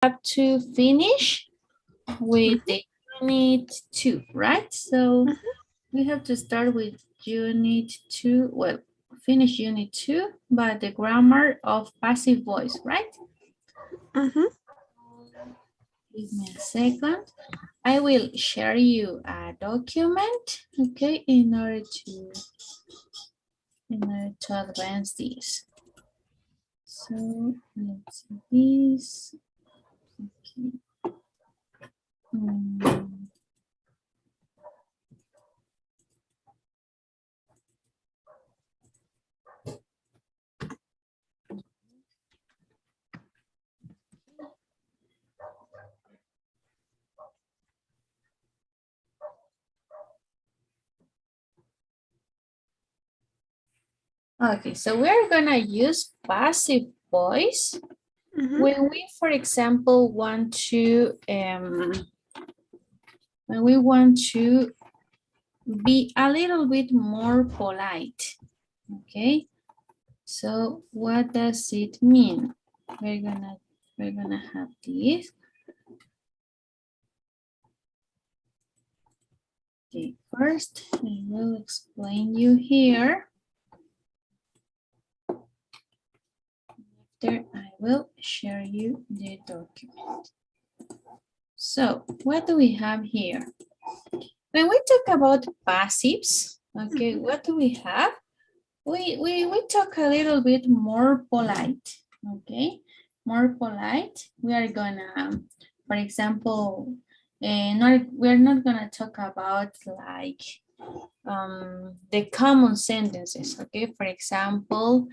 have to finish with the unit 2, right? So we have to start with unit 2. Well, finish unit 2, but the grammar of passive voice, right? Give me a second. I will share you a document, okay, in order to advance this. So let's see this. Okay. Okay, so we're gonna use passive voice when we, for example, want to be a little bit more polite. Okay, so what does it mean? We're gonna have this. Okay, first I will explain you here. After I will share you the document. So what do we have here? When we talk about passives, okay, what do we have? We talk a little bit more polite, okay? More polite. We are gonna, for example, we're not gonna talk about like the common sentences, okay? For example,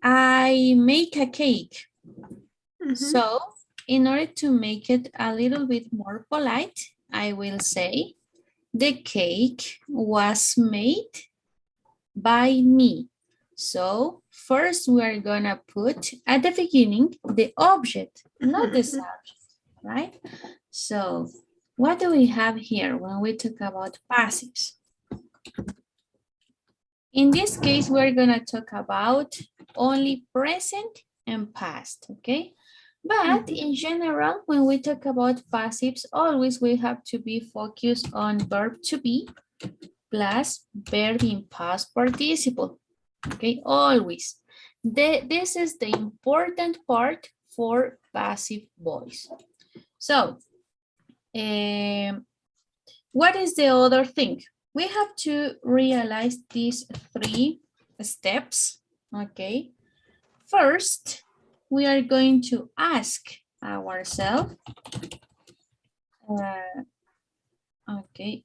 I make a cake. So in order to make it a little bit more polite, I will say, the cake was made by me. So first we are gonna put at the beginning the object, not the subject, right? So what do we have here when we talk about passives? In this case, we're gonna talk about only present and past, okay? But in general, when we talk about passives, always we have to be focused on verb to be plus verb in past participle, okay? Always. This is the important part for passive voice. So, what is the other thing? We have to realize these 3 steps, okay? First, we are going to ask ourselves, okay,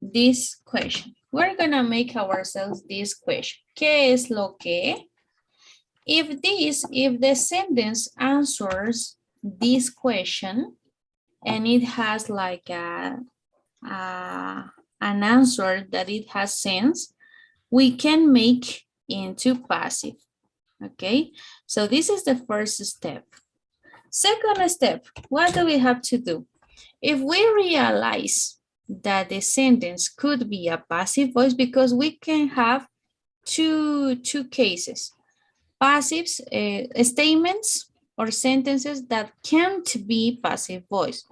this question. We're gonna make ourselves this question. ¿Qué es lo que? If the sentence answers this question and it has like an answer that it has sense, we can make into passive, okay? So this is the first step. Second step, what do we have to do? If we realize that the sentence could be a passive voice, because we can have two cases, passive statements or sentences that can't be passive voice,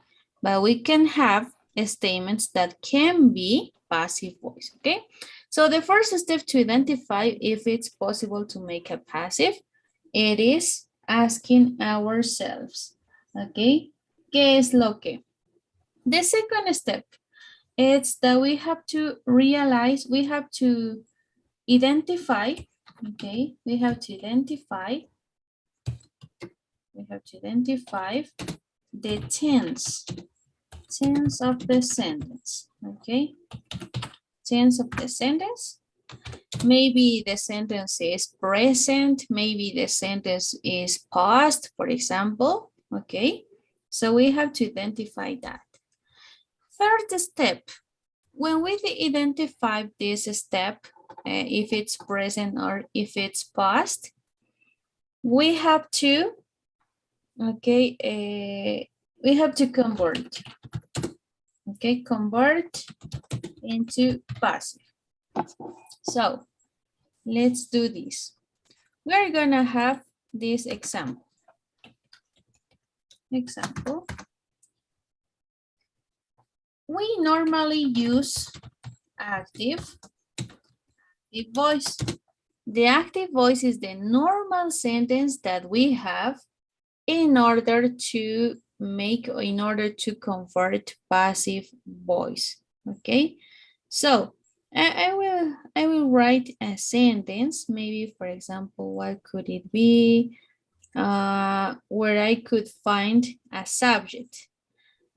but we can have statements that can be passive voice, okay? So the first step to identify if it's possible to make a passive, it is asking ourselves, okay? ¿Qué es lo que? The second step is that we have to realize, we have to identify, okay? We have to identify the tense of the sentence, okay? Tense of the sentence. Maybe the sentence is present, maybe the sentence is past, for example, okay? So we have to identify that. Third step, when we identify this step, if it's present or if it's past, we have to, okay, we have to convert, okay, convert into passive. So let's do this. We're gonna have this example. example, we normally use active voice. The active voice is the normal sentence that we have in order to convert passive voice. Okay, so I will write a sentence. Maybe, for example, what could it be? Where I could find a subject.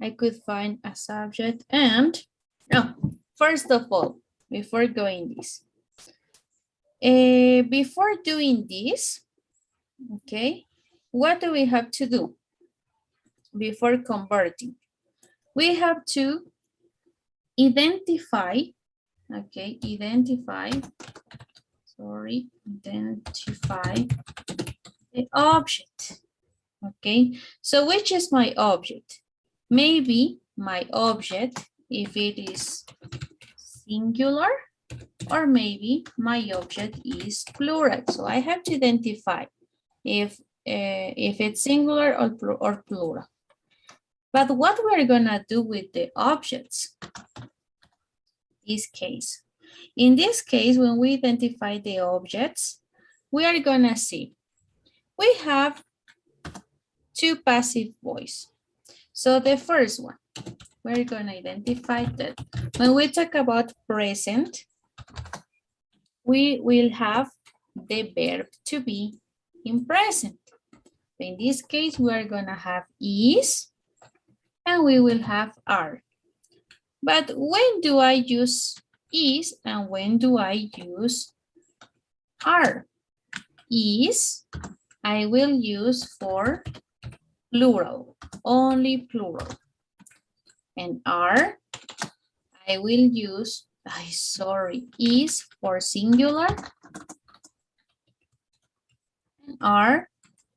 I could find a subject and, first of all, before going this, before doing this, okay, what do we have to do before converting? We have to identify, okay, identify the object, okay? So which is my object? Maybe my object, if it is singular, or maybe my object is plural. So I have to identify if it's singular or plural. But what we're gonna do with the objects? In this case, when we identify the objects, we are gonna see we have two passive voice. So the first one, we're gonna identify that when we talk about present, we will have the verb to be in present. In this case, we are gonna have is and we will have are. But when do I use is and when do I use are? Is I will use for plural, only plural. And are I will use, is for singular and are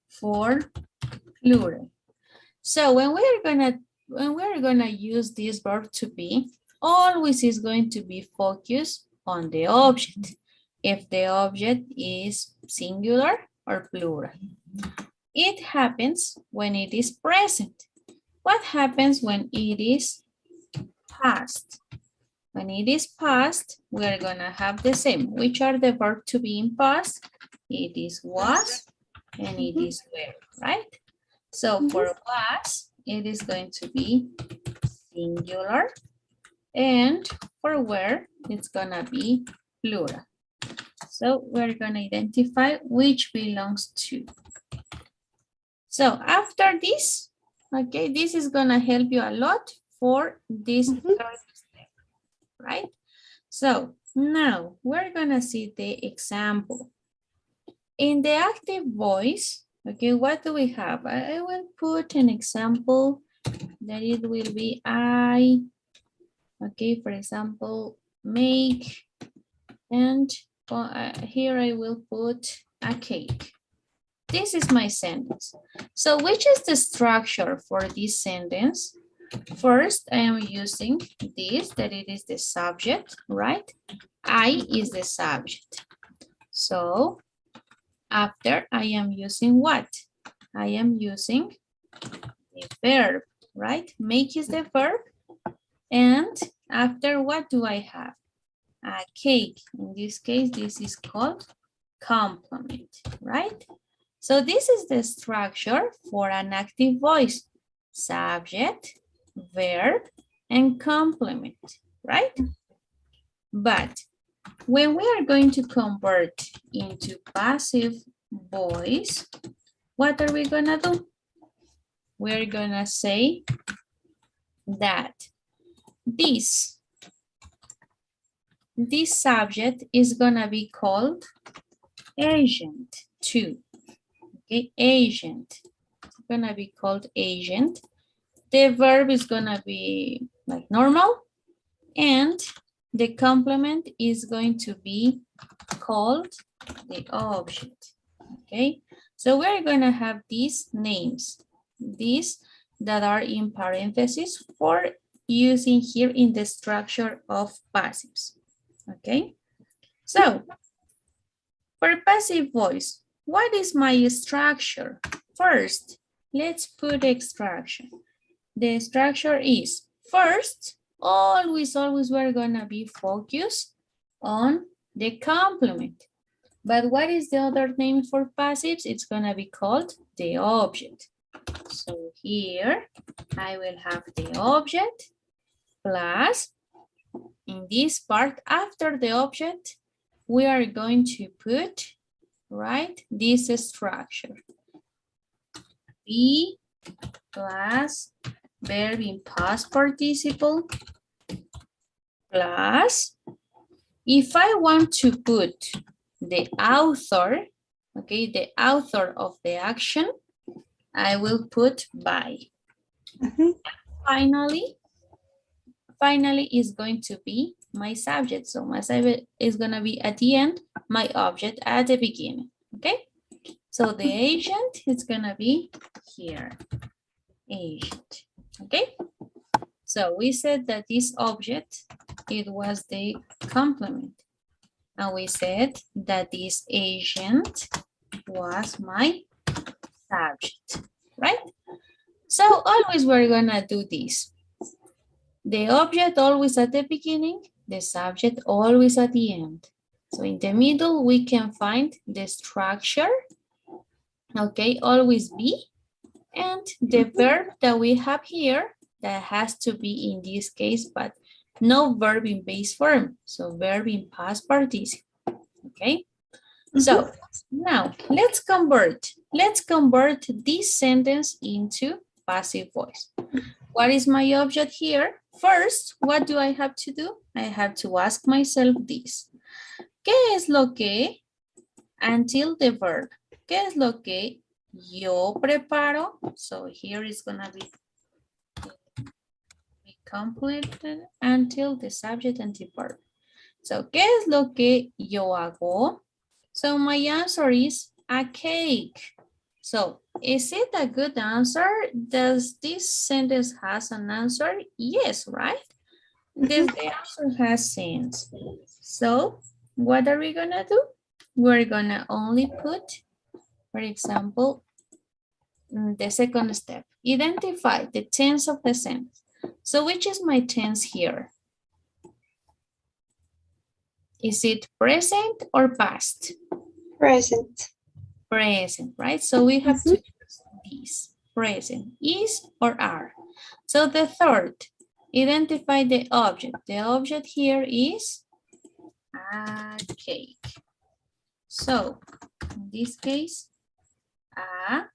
for plural. So when we're gonna use this verb to be, always is going to be focused on the object. If the object is singular or plural. It happens when it is present. What happens when it is past? When it is past, we're gonna have the same. Which are the verb to be in past? It is was and it is were, right? So for was, it is going to be singular, and for were, it's gonna be plural. So we're gonna identify which belongs to. So after this, okay, this is gonna help you a lot for this third step, right? So now we're gonna see the example. In the active voice, okay, what do we have? I will put an example that it will be I, okay, for example, make, and here I will put a cake. This is my sentence. So which is the structure for this sentence? First, I am using this, that it is the subject, right? I is the subject. So after I am using what? I am using the verb, right? Make is the verb. And after what do I have? A cake. In this case, this is called complement, right? So this is the structure for an active voice. Subject, verb, and complement, right? But when we are going to convert into passive voice, what are we gonna do? We're gonna say that this subject is gonna be called agent too. Okay, agent. It's gonna be called agent. The verb is gonna be like normal, and the complement is going to be called the object. Okay, so we're gonna have these names, these that are in parentheses for using here in the structure of passives. Okay, so for passive voice, what is my structure? First, let's put extraction. The structure is first, always we're gonna be focused on the complement. But what is the other name for passives? It's gonna be called the object. So here I will have the object plus, in this part after the object, we are going to put, right, this structure. Be plus verb in past participle plus, if I want to put the author, okay, the author of the action, I will put by. Finally is going to be my subject. So my subject is going to be at the end, my object at the beginning, okay? So the agent is going to be here, agent, okay? So we said that this object, it was the complement. And we said that this agent was my subject, right? So always we're gonna do this. The object always at the beginning, the subject always at the end. So in the middle, we can find the structure, okay, always be, and the verb that we have here that has to be in this case, but no verb in base form. So verb in past participle, okay? So now let's convert this sentence into passive voice. What is my object here? First, what do I have to do? I have to ask myself this. ¿Qué es lo que, until the verb, qué es lo que yo preparo? So here is gonna be completed until the subject and the verb. So, ¿qué es lo que yo hago? So my answer is a cake. So is it a good answer? Does this sentence has an answer? Yes, right? The answer has sense. So what are we gonna do? We're gonna only put, for example, the second step. Identify the tense of the sentence. So which is my tense here? Is it present or past? Present. Present, right? So we have to use this. Present, is or are. So the third, identify the object. The object here is a cake. So in this case, a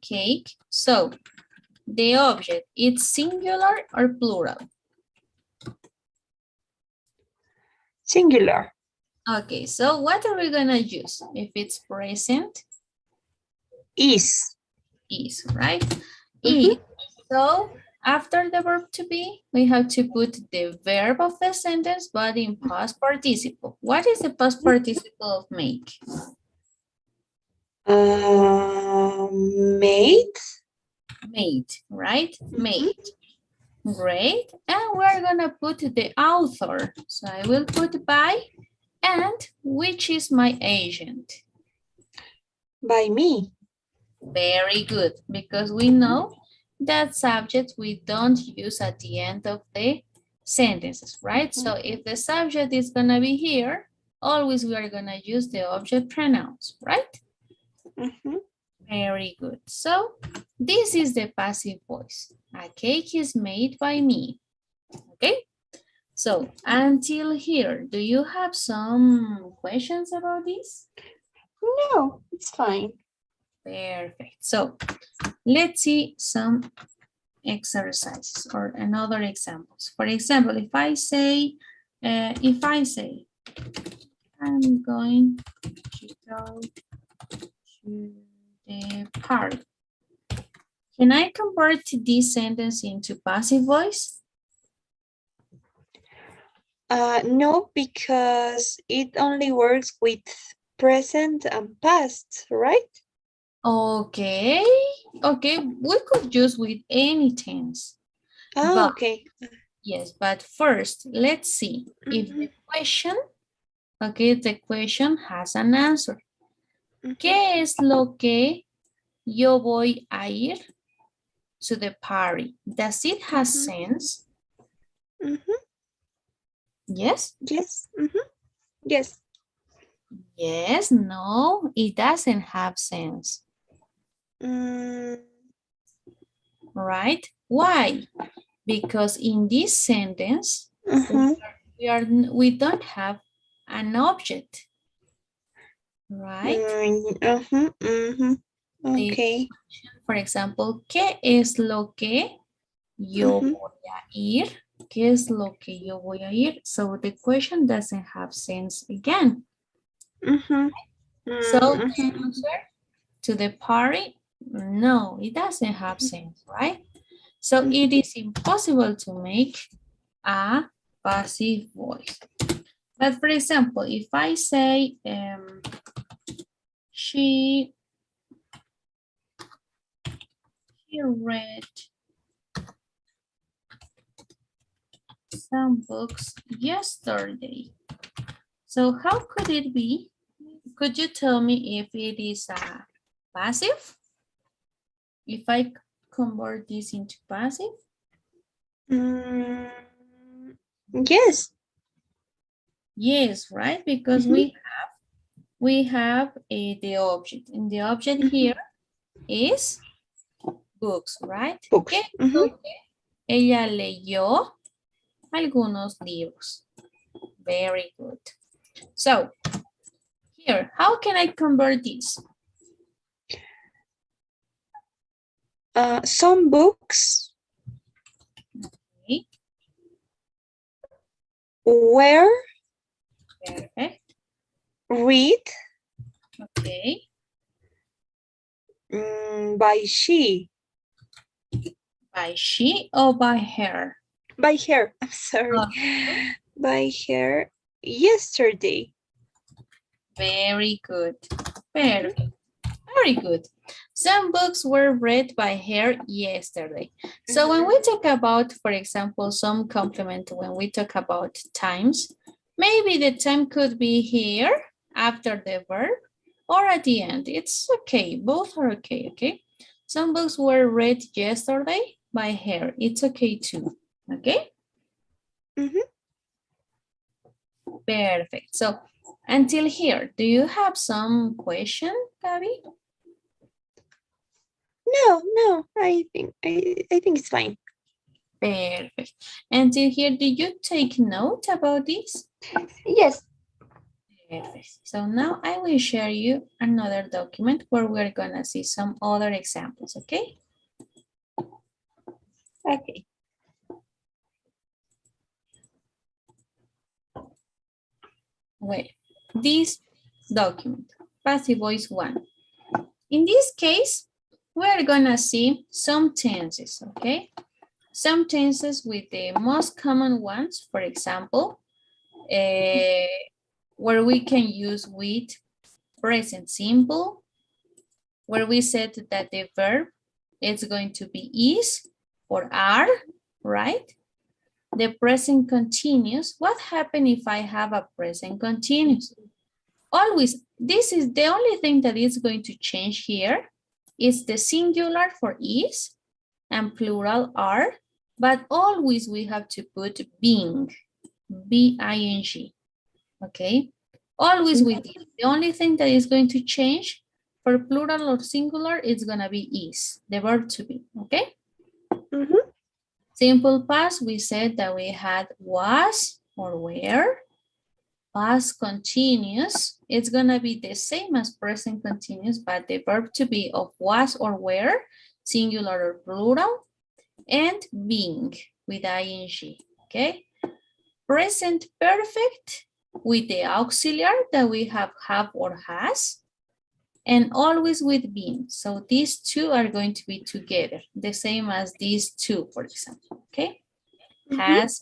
cake. So the object, it's singular or plural? Singular. Okay, so what are we gonna use? If it's present? Is. Is, right? Is. So after the verb to be, we have to put the verb of the sentence, but in past participle. What is the past participle of make? Made. Made, right? Made. Great. And we're gonna put the author. So I will put by, and which is my agent? By me. Very good, because we know that subject we don't use at the end of the sentences, right? So if the subject is gonna be here, always we are gonna use the object pronouns, right? Very good. So this is the passive voice. A cake is made by me. Okay? So until here, do you have some questions about this? No, it's fine. Perfect. So let's see some exercises or another examples. For example, if I say, I'm going to go to the park. Can I convert this sentence into passive voice? No, because it only works with present and past, right? Okay, we could use with any tense. Oh, okay. Yes, but first, let's see if the question, okay, the question has an answer. ¿Qué es lo que yo voy a ir to the party? Does it have sense? Yes? Yes. Yes. Yes, no, it doesn't have sense, Mm, right? Why? Because in this sentence, uh-huh. we don't have an object, right? The Okay. For example, ¿qué es lo que yo Mhm, voy a ir? ¿Qué es lo que yo voy a ir? So the question doesn't have sense again. mhm, So the mhm, answer to the party, no, it doesn't have sense, right? So it is impossible to make a passive voice. But for example, if I say she read some books yesterday. So how could it be? Could you tell me if it is a passive? If I convert this into passive? mm, yes. Yes, right? Because Mhm, we have the object. And the object mhm. here is books, right? ¿Qué Books. es lo que ella leyó? Algunos libros. Very good. So, here, how can I convert this? Some books Okay, were perfect. read Okay, by she. by she or by her? By her. I'm sorry. Okay, By her yesterday. very good. Mhm, Perfect. Very good. Some books were read by her yesterday. So when we mhm, talk about, for example, some complement, when we talk about times, maybe the time could be here after the verb or at the end. It's okay. Both are okay, okay? Some books were read yesterday by her. It's okay too, okay? mhm. Perfect. So until here, do you have some question, Gabby? No. I think it's fine. Perfect. Until here, did you take note about this? Yes. Perfect. So now I will share you another document where we're gonna see some other examples, okay? Okay. Well, this document, passive voice 1. In this case, we're gonna see some tenses, okay? Some tenses with the most common ones, for example, where we can use with present simple, where we said that the verb is going to be is or are, right? The present continuous. What happens if I have a present continuous? Always, this is the only thing that is going to change here is the singular for is and plural are, but always we have to put being, B-I-N-G, okay? Always with it. The only thing that is going to change for plural or singular is gonna be is, the verb to be, okay? Mhm, Simple past, we said that we had was or were. Past continuous, it's gonna be the same as present continuous, but the verb to be of was or were, singular or plural, and being with ing, okay? Present perfect with the auxiliary that we have or has, and always with been. So these two are going to be together, the same as these two, for example, okay? mhm, Has,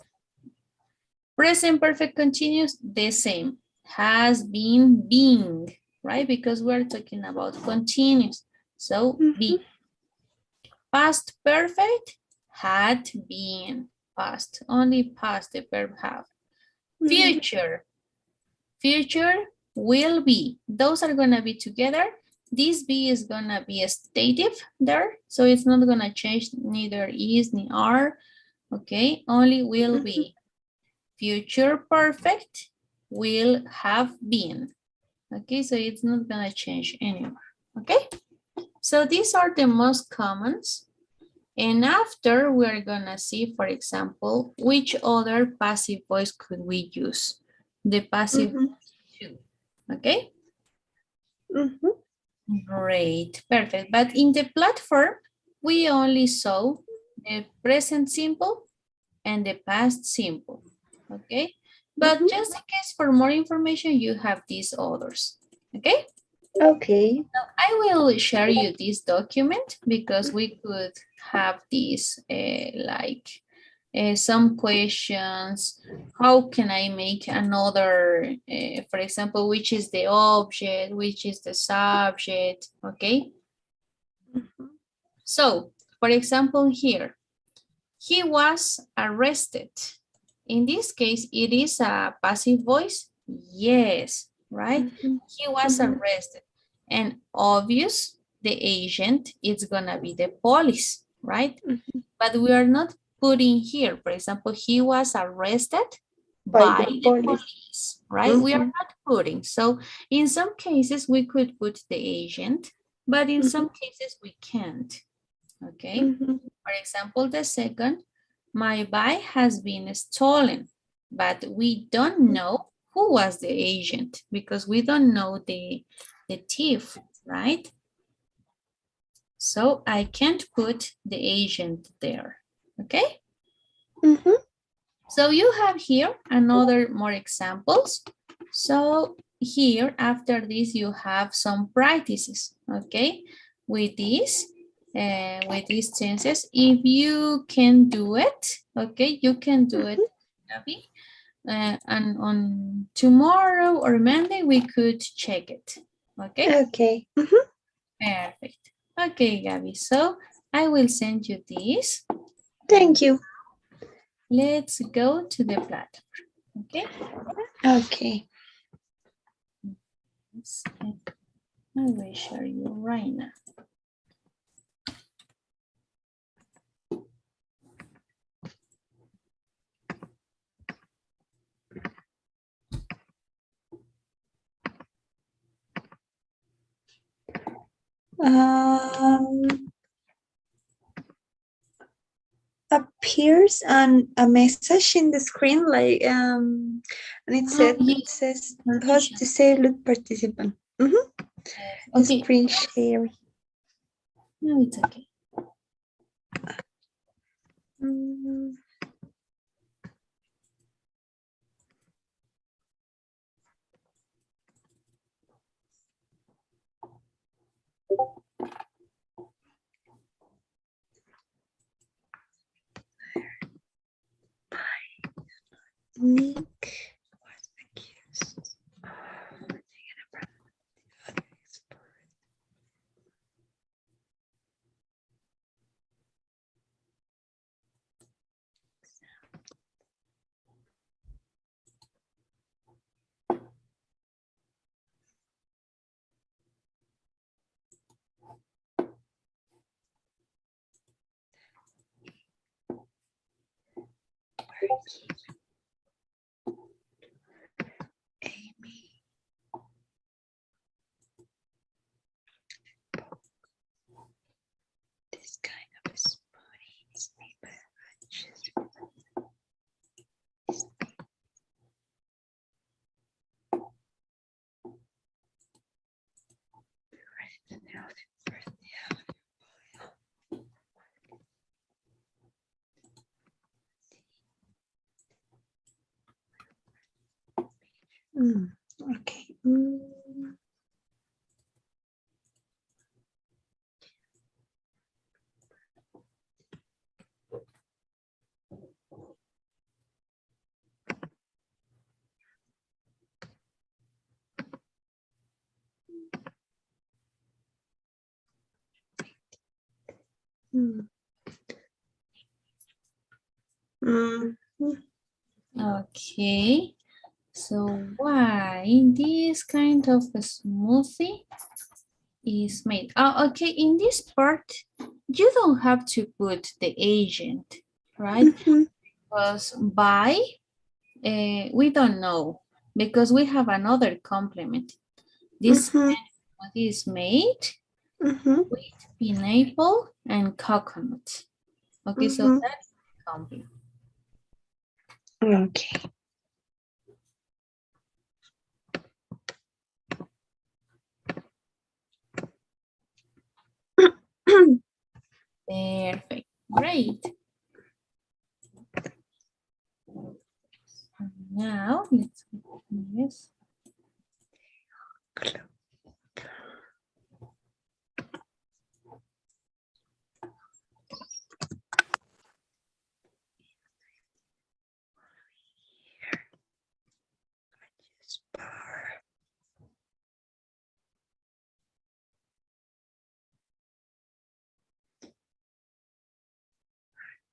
present perfect continuous, the same. Has been, being, right? Because we're talking about continuous. So be. mhm, Past perfect, had been. Past, only past the verb have. mhm, Future, future will be. Those are gonna be together. This be is gonna be a stative there, so it's not gonna change neither is nor are. Okay, only will be. Future perfect will have been. Okay, so it's not gonna change anymore. Okay, so these are the most commons. And after we're gonna see, for example, which other passive voice could we use? The passive too. Okay, great, perfect. But in the platform, we only saw the present simple and the past simple. Okay, but just in case for more information, you have these others. Okay. Okay. Now, I will share you this document because we could have these some questions. How can I make another, for example, which is the object, which is the subject, okay? So, for example, here, he was arrested. In this case, it is a passive voice. Yes, right? He was arrested. And obvious, the agent is gonna be the police, right? But we are not putting here, for example, he was arrested by the police, right? We are not putting. So in some cases, we could put the agent, but in some cases we can't, okay? For example, the second, my bike has been stolen, but we don't know who was the agent because we don't know the thief, right? So I can't put the agent there, okay? So you have here another more examples. So here after this you have some practices, okay? With these tenses, if you can do it, okay, you can do it, Gabby. And on tomorrow or Monday we could check it, okay? Okay. Perfect. Okay, Gabby, so I will send you this. Thank you. Let's go to the platform, okay? Okay. I will show you right now. Appears on a message in the screen like and it says host disabled participant. Okay. Screen sharing. No, it's okay. Nick was accused. Amy. This kind of smoothie is made by okay. Okay. So why this kind of a smoothie is made? Oh, okay, in this part, you don't have to put the agent, right? Because by, we don't know because we have another complement. This smoothie is made with pineapple and coconut. Okay, so that's complement. Okay. Perfect. Great. Now let's yes.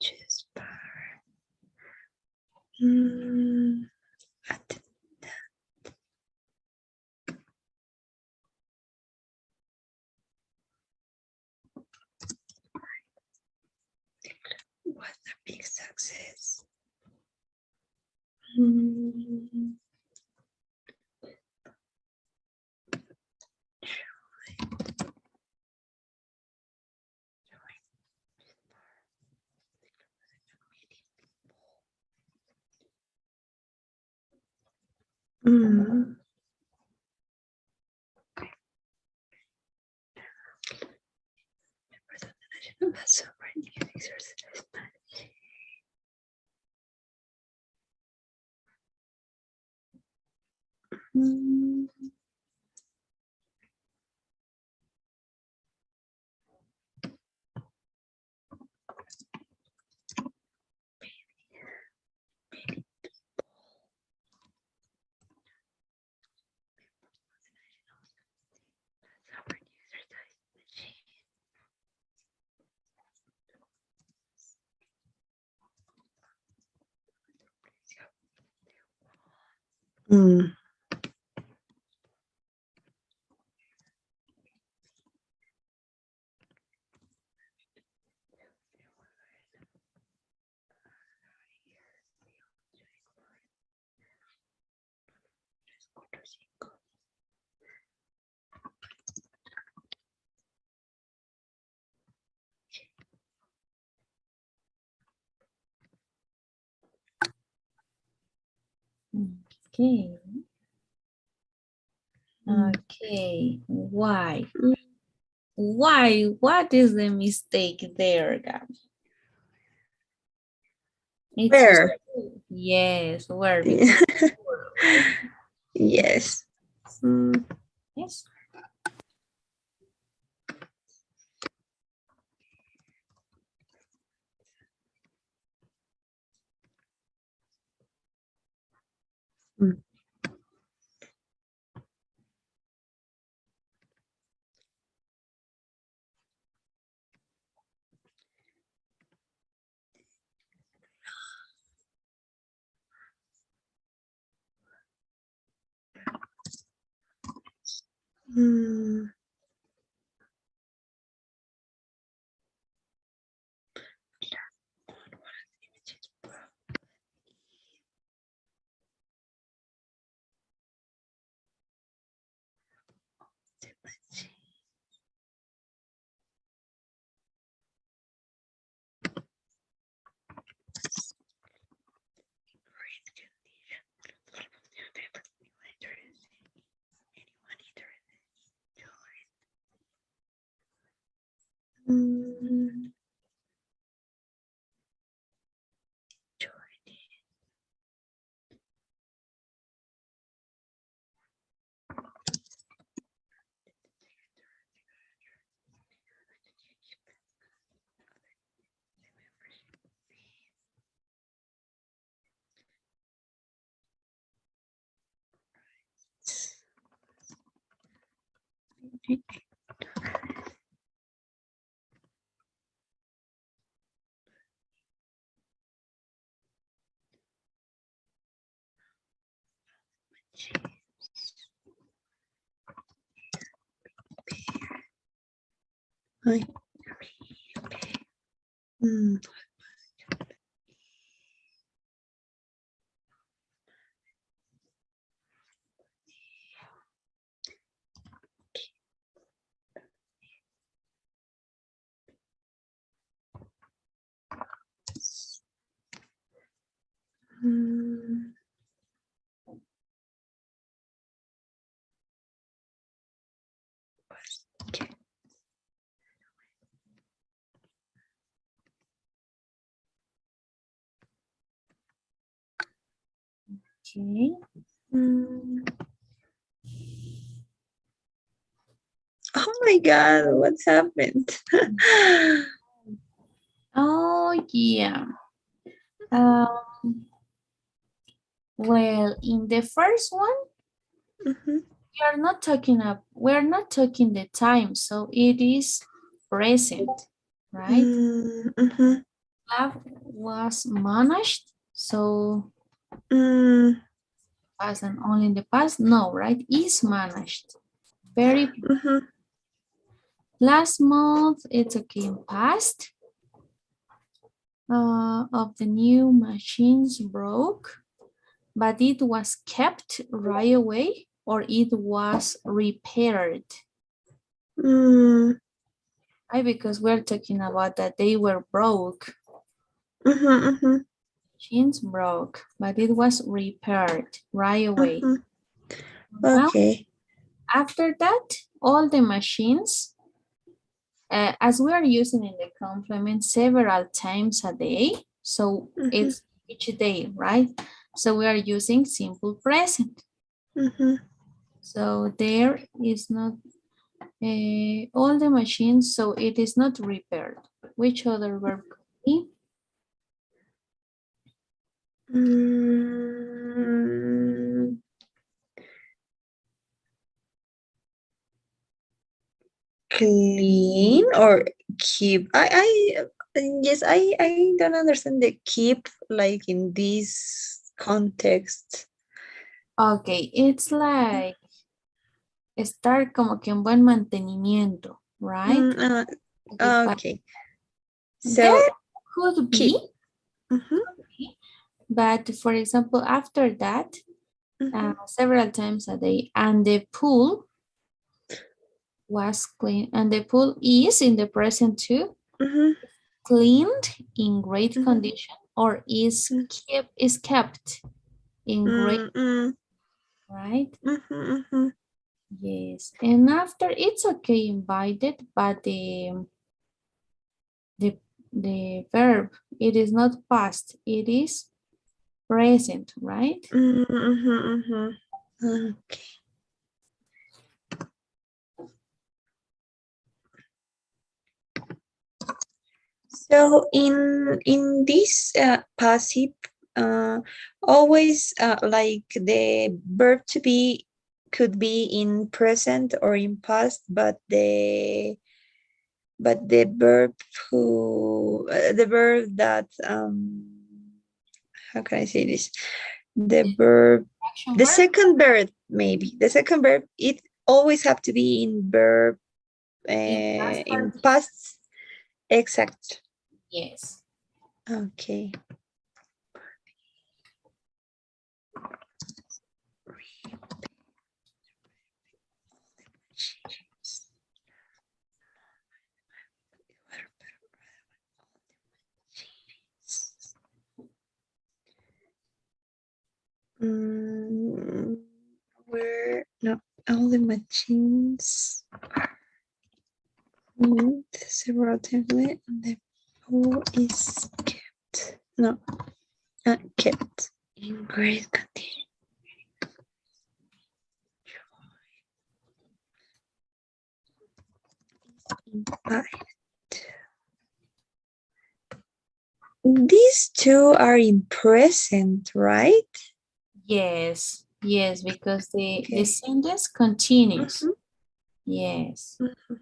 Choose bar. Mm. What a big success. Mm. Mm. Mm. Mm. Okay. Mm. Okay. Why? Mm. Why? What is the mistake there, Gabby? It's Where? yes, where? Because right? Yes. Mm. Yes. Mm. Mm. Mm. Ay. Mm. Okay. Okay. Mm. Oh my God, what's happened? Oh, yeah. Um, well, in the first one, Mhm. we're not talking the time, so it is present, right? Mhm. Love was managed, so Mm. past and only in the past, no, right? Is managed. Very Mhm. last month, it's okay in past. Of the new machines broke, but it was kept right away or it was repaired. Mm. Right? Because we're talking about that they were broke. Mhm. Machines broke, but it was repaired right away. Mhm. Now, Okay. after that, all the machines, as we are using in the complement several times a day, so Mhm. it's each day, right? So we are using simple present. Mhm. So there is not all the machines, so it is not repaired. Which other verb could be? Mm. Clean or keep? Yes, I don't understand the keep like in this context. Okay, it's like estar como que en buen mantenimiento, right? Mm, Okay, but okay. So there could be, keep. Mhm. but for example, after that, Mhm. several times a day, and the pool was clean, and the pool is in the present too, Mhm. cleaned in great Mhm. condition, or is kept in great, Mm, mm, right? mhm, mhm. Yes, and after it's okay invited, but the the verb, it is not past, it is present, right? Mhm, mhm, mhm. Okay. So in this passive, always like the verb to be could be in present or in past, but the verb who the verb that how can I say this? The verb, Action the verb? second verb, maybe the second verb, it always have to be in verb In past in participle. past exact. Yes. Okay. Mm, where no all the machines moved several times and the pool is kept no kept in great condition. But these two are in present, right? Yes. Yes, because the Okay. sentence continues. Mhm, Yes. mhm.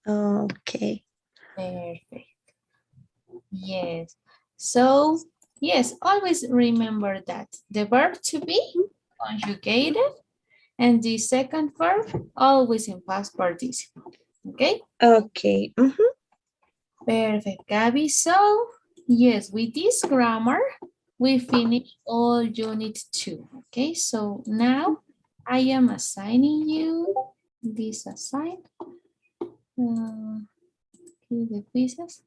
Okay. Perfect. Yes. So, yes, always remember that the verb to be conjugated and the second verb always in past participle. Okay? Okay. Perfect, Gabby. So, yes, with this grammar, we finish all unit 2. Okay, so now I am assigning you this assign. Okay, the quizzes.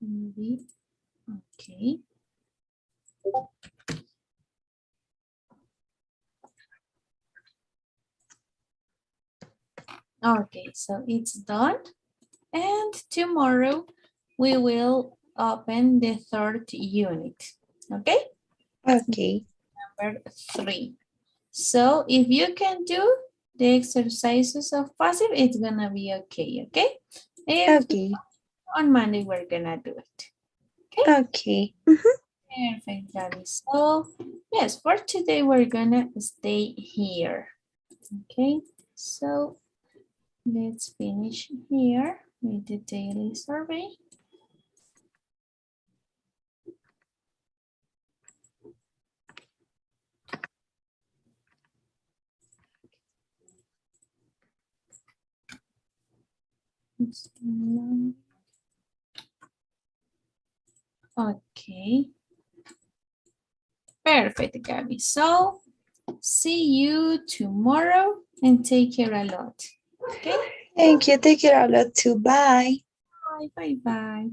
Maybe. Okay. Okay, so it's done. And tomorrow we will open the third unit. Okay? Okay. Number 3. So if you can do the exercises of passive, it's gonna be okay, okay? If Okay. on Monday we're gonna do it. Okay? Okay. Perfect, Gabby. So yes, for today we're gonna stay here. Okay, so let's finish here with the daily survey. Okay, perfect, Gabby. So see you tomorrow and take care a lot. Okay, Thank you. Take care a lot too. Bye. bye, bye, bye.